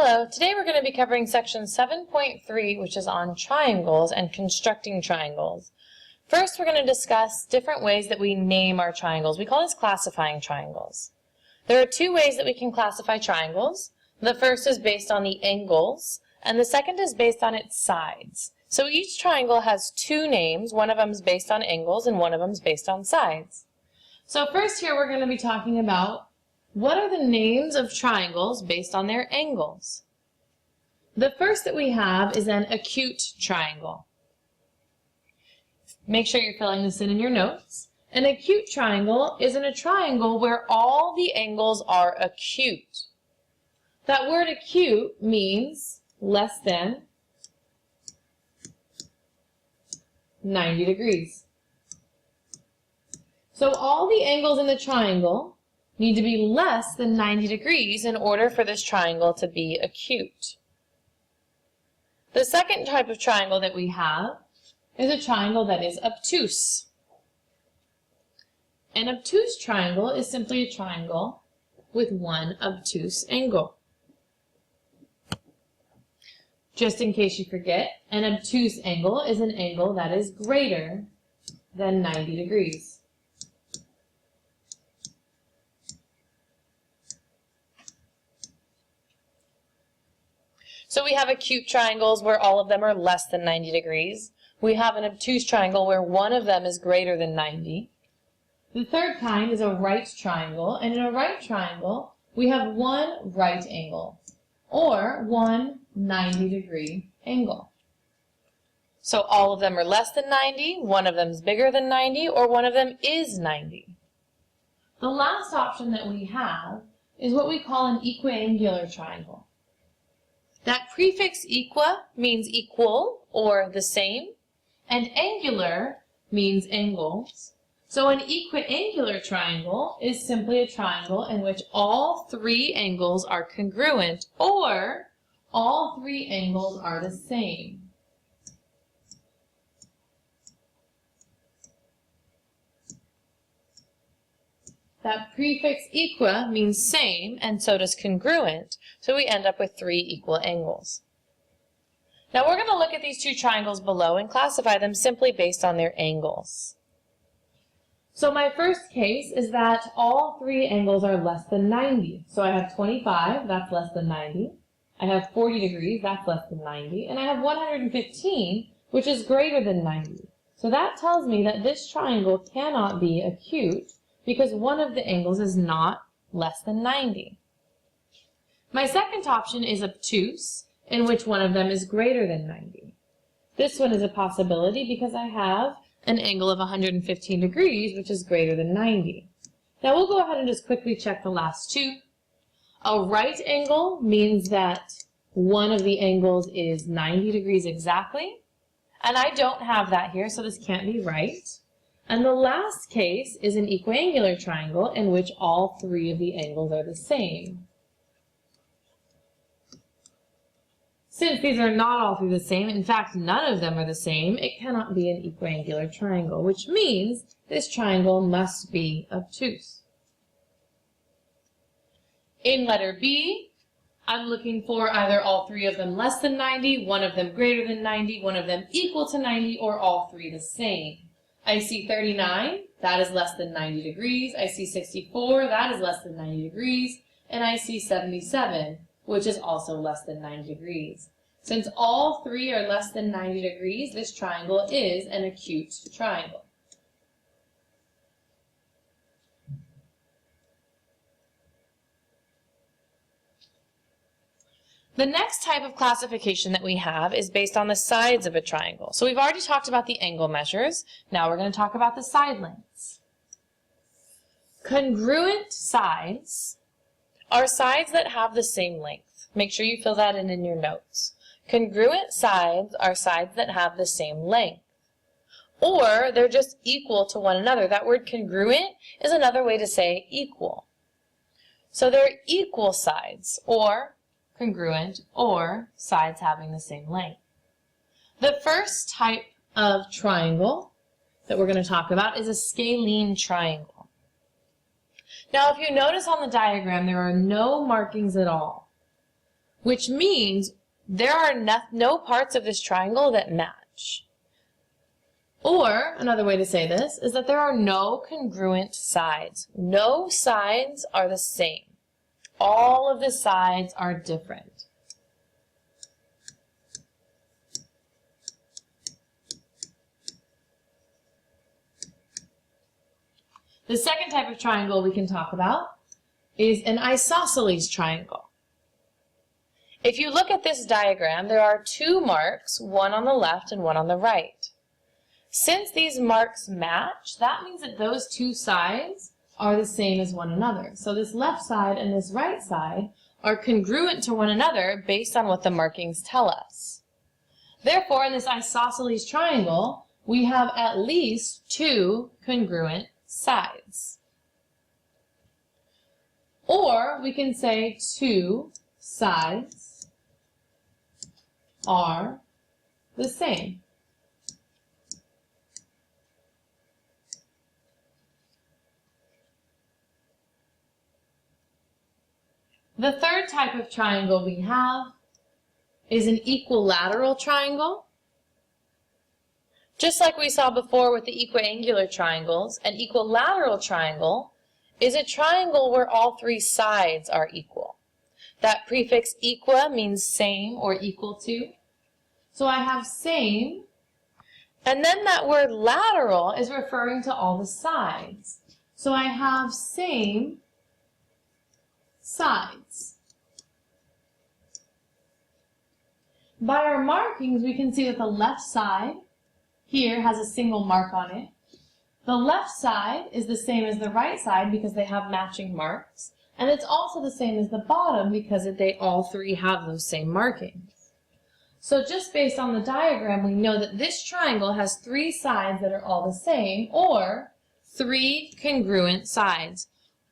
Hello, today we're going to be covering section 7.3, which is on triangles and constructing triangles. First, we're going to discuss different ways that we name our triangles. We call this classifying triangles. There are two ways that we can classify triangles. The first is based on the angles, and the second is based on its sides. So each triangle has two names. One of them is based on angles, and one of them is based on sides. So first here we're going to be talking about what are the names of triangles based on their angles? The first that we have is an acute triangle. Make sure you're filling this in your notes. An acute triangle is in a triangle where all the angles are acute. That word acute means less than 90 degrees. So all the angles in the triangle need to be less than 90 degrees in order for this triangle to be acute. The second type of triangle that we have is a triangle that is obtuse. An obtuse triangle is simply a triangle with one obtuse angle. Just in case you forget, an obtuse angle is an angle that is greater than 90 degrees. So we have acute triangles where all of them are less than 90 degrees. We have an obtuse triangle where one of them is greater than 90. The third kind is a right triangle, and in a right triangle, we have one right angle, or one 90-degree angle. So all of them are less than 90, one of them is bigger than 90, or one of them is 90. The last option that we have is what we call an equiangular triangle. That prefix equa means equal or the same, and angular means angles. So an equiangular triangle is simply a triangle in which all three angles are congruent or all three angles are the same. That prefix equa means same, and so does congruent, so we end up with three equal angles. Now we're going to look at these two triangles below and classify them simply based on their angles. So my first case is that all three angles are less than 90. So I have 25, that's less than 90. I have 40 degrees, that's less than 90. And I have 115, which is greater than 90. So that tells me that this triangle cannot be acute, because one of the angles is not less than 90. My second option is obtuse, in which one of them is greater than 90. This one is a possibility because I have an angle of 115 degrees, which is greater than 90. Now we'll go ahead and just quickly check the last two. A right angle means that one of the angles is 90 degrees exactly, and I don't have that here, so this can't be right. And the last case is an equiangular triangle in which all three of the angles are the same. Since these are not all three the same, in fact none of them are the same, it cannot be an equiangular triangle, which means this triangle must be obtuse. In letter B, I'm looking for either all three of them less than 90, one of them greater than 90, one of them equal to 90, or all three the same. I see 39, that is less than 90 degrees. I see 64, that is less than 90 degrees. And I see 77, which is also less than 90 degrees. Since all three are less than 90 degrees, this triangle is an acute triangle. The next type of classification that we have is based on the sides of a triangle. So we've already talked about the angle measures. Now we're going to talk about the side lengths. Congruent sides are sides that have the same length. Make sure you fill that in your notes. Congruent sides are sides that have the same length. Or they're just equal to one another. That word congruent is another way to say equal. So they're equal sides, or congruent, or sides having the same length. The first type of triangle that we're going to talk about is a scalene triangle. Now, if you notice on the diagram, there are no markings at all. which means there are no parts of this triangle that match. Or, another way to say this is that there are no congruent sides. No sides are the same. All of the sides are different. The second type of triangle we can talk about is an isosceles triangle. If you look at this diagram, there are two marks, one on the left and one on the right. Since these marks match, that means that those two sides are the same as one another. So this left side and this right side are congruent to one another based on what the markings tell us. Therefore, in this isosceles triangle, we have at least two congruent sides. Or we can say two sides are the same. The third type of triangle we have is an equilateral triangle. Just like we saw before with the equiangular triangles, an equilateral triangle is a triangle where all three sides are equal. That prefix equa means same or equal to. So I have same, and then that word lateral is referring to all the sides. So I have same sides. By our markings, we can see that the left side here has a single mark on it. The left side is the same as the right side because they have matching marks. And it's also the same as the bottom because they all three have those same markings. So just based on the diagram, we know that this triangle has three sides that are all the same, or three congruent sides.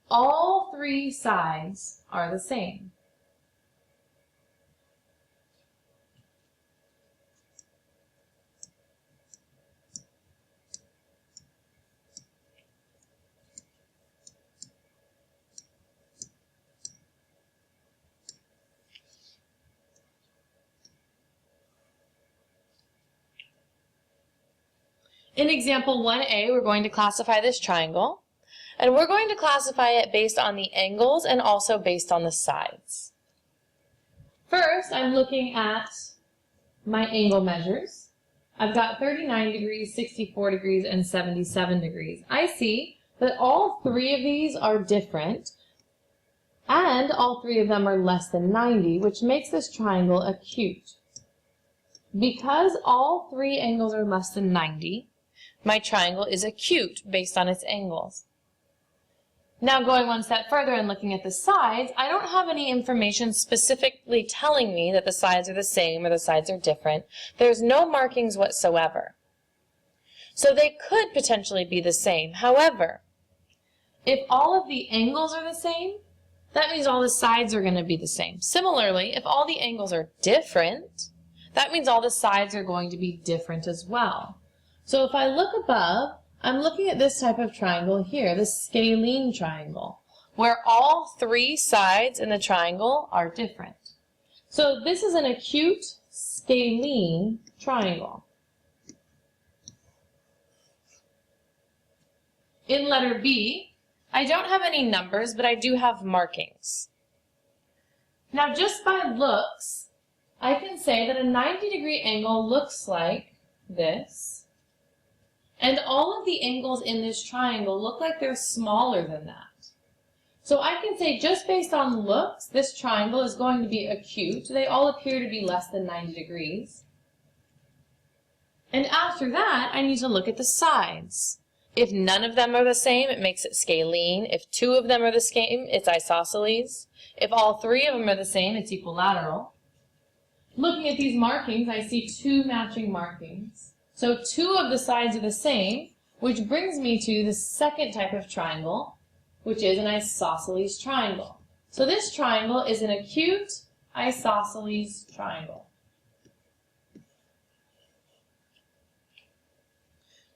All three sides are the same. In example 1a, we're going to classify this triangle, and we're going to classify it based on the angles and also based on the sides. First, I'm looking at my angle measures. I've got 39 degrees, 64 degrees, and 77 degrees. I see that all three of these are different, and all three of them are less than 90, which makes this triangle acute. Because all three angles are less than 90, my triangle is acute based on its angles. Now going one step further and looking at the sides, I don't have any information specifically telling me that the sides are the same or the sides are different. There's no markings whatsoever. So they could potentially be the same. However, if all of the angles are the same, that means all the sides are going to be the same. Similarly, if all the angles are different, that means all the sides are going to be different as well. So if I look above, I'm looking at this type of triangle here, the scalene triangle, where all three sides in the triangle are different. So this is an acute scalene triangle. In letter B, I don't have any numbers, but I do have markings. Now just by looks, I can say that a 90-degree angle looks like this. And all of the angles in this triangle look like they're smaller than that. So I can say just based on looks, this triangle is going to be acute. They all appear to be less than 90 degrees. And after that, I need to look at the sides. If none of them are the same, it makes it scalene. If two of them are the same, it's isosceles. If all three of them are the same, it's equilateral. Looking at these markings, I see two matching markings. So two of the sides are the same, which brings me to the second type of triangle, which is an isosceles triangle. So this triangle is an acute isosceles triangle.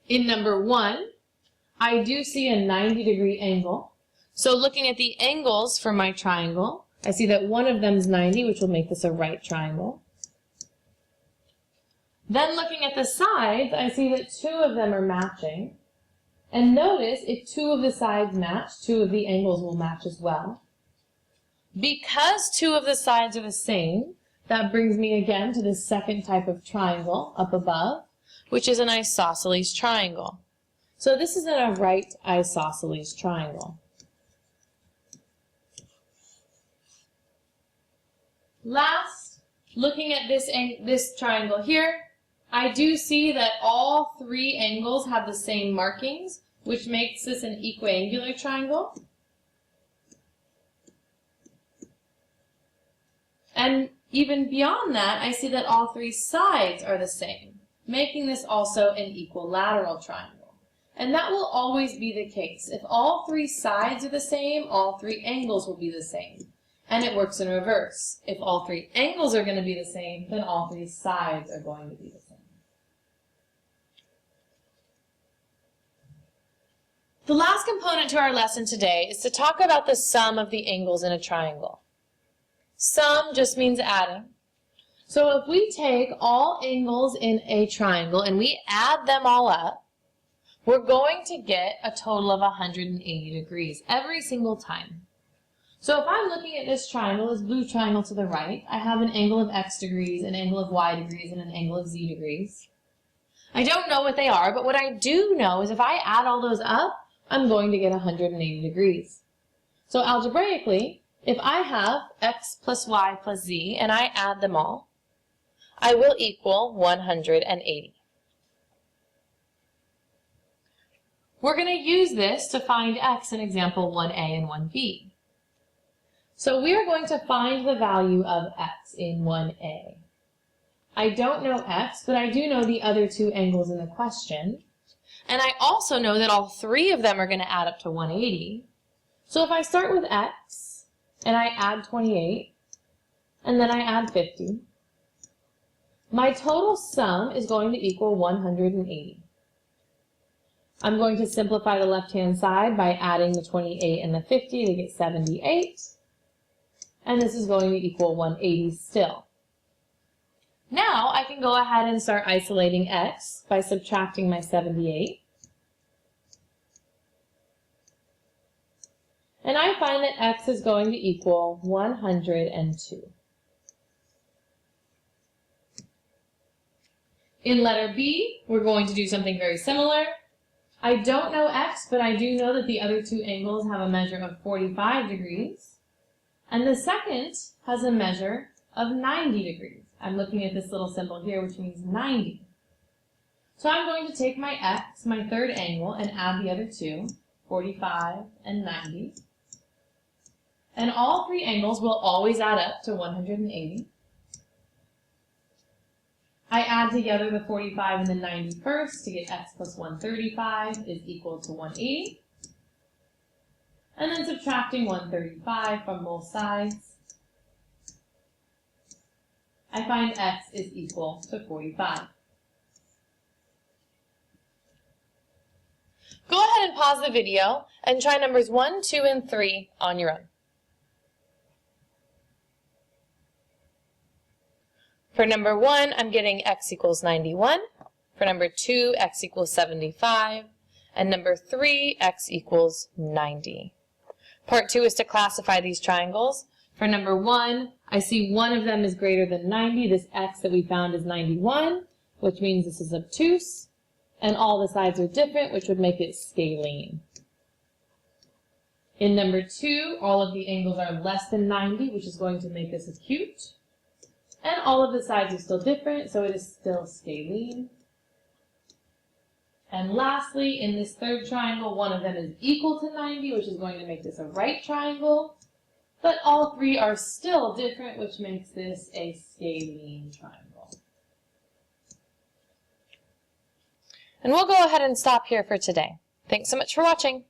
In number 1, I do see a 90-degree angle. So looking at the angles for my triangle, I see that one of them is 90, which will make this a right triangle. Then looking at the sides, I see that two of them are matching. And notice, if two of the sides match, two of the angles will match as well. Because two of the sides are the same, that brings me again to the second type of triangle up above, which is an isosceles triangle. So this is a right isosceles triangle. Last, looking at this triangle here, I do see that all three angles have the same markings, which makes this an equiangular triangle. And even beyond that, I see that all three sides are the same, making this also an equilateral triangle. And that will always be the case. If all three sides are the same, all three angles will be the same. And it works in reverse. If all three angles are going to be the same, then all three sides are going to be the same. The last component to our lesson today is to talk about the sum of the angles in a triangle. Sum just means adding. So if we take all angles in a triangle and we add them all up, we're going to get a total of 180 degrees every single time. So if I'm looking at this triangle, this blue triangle to the right, I have an angle of x degrees, an angle of y degrees, and an angle of z degrees. I don't know what they are, but what I do know is if I add all those up, I'm going to get 180 degrees. So algebraically, if I have x plus y plus z and I add them all, I will equal 180. We're going to use this to find x in example 1a and 1b. So we are going to find the value of x in 1a. I don't know x, but I do know the other two angles in the question. And I also know that all three of them are going to add up to 180. So if I start with x, and I add 28, and then I add 50, my total sum is going to equal 180. I'm going to simplify the left-hand side by adding the 28 and the 50 to get 78. And this is going to equal 180 still. Now I can go ahead and start isolating x by subtracting my 78. And I find that x is going to equal 102. In letter B, we're going to do something very similar. I don't know x, but I do know that the other two angles have a measure of 45 degrees. And the second has a measure of 90 degrees. I'm looking at this little symbol here, which means 90. So I'm going to take my x, my third angle, and add the other two, 45 and 90. And all three angles will always add up to 180. I add together the 45 and the 90 first to get x plus 135 is equal to 180. And then subtracting 135 from both sides, I find x is equal to 45. Go ahead and pause the video and try numbers 1, 2, and 3 on your own. For number 1, I'm getting x equals 91. For number 2, x equals 75. And number 3, x equals 90. Part 2 is to classify these triangles. For number 1, I see one of them is greater than 90. This x that we found is 91, which means this is obtuse. And all the sides are different, which would make it scalene. In number 2, all of the angles are less than 90, which is going to make this acute. And all of the sides are still different, so it is still scalene. And lastly, in this third triangle, one of them is equal to 90, which is going to make this a right triangle. But all three are still different, which makes this a scalene triangle. And we'll go ahead and stop here for today. Thanks so much for watching.